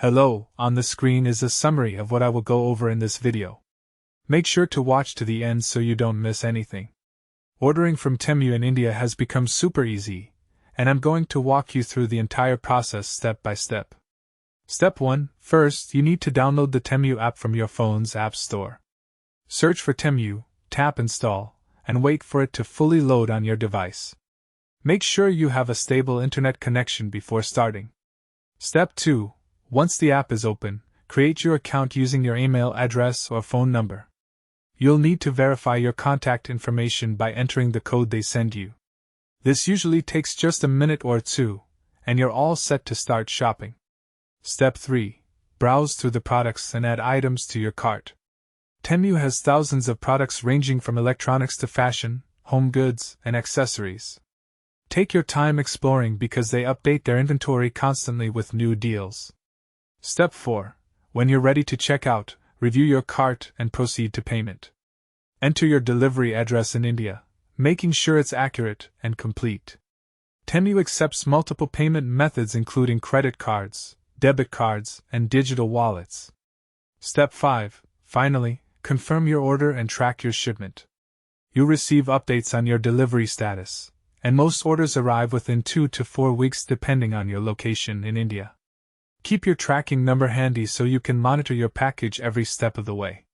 Hello, on the screen is a summary of what I will go over in this video. Make sure to watch to the end so you don't miss anything. Ordering from TEMU in India has become super easy, and I'm going to walk you through the entire process step by step. Step 1. First, you need to download the TEMU app from your phone's app store. Search for TEMU, tap Install, and wait for it to fully load on your device. Make sure you have a stable internet connection before starting. Step 2. Once the app is open, create your account using your email address or phone number. You'll need to verify your contact information by entering the code they send you. This usually takes just a minute or two, and you're all set to start shopping. Step 3. Browse through the products and add items to your cart. TEMU has thousands of products ranging from electronics to fashion, home goods, and accessories. Take your time exploring because they update their inventory constantly with new deals. Step 4. When you're ready to check out, review your cart and proceed to payment. Enter your delivery address in India, making sure it's accurate and complete. TEMU accepts multiple payment methods including credit cards, debit cards, and digital wallets. Step 5. Finally, confirm your order and track your shipment. You'll receive updates on your delivery status, and most orders arrive within 2 to 4 weeks depending on your location in India. Keep your tracking number handy so you can monitor your package every step of the way.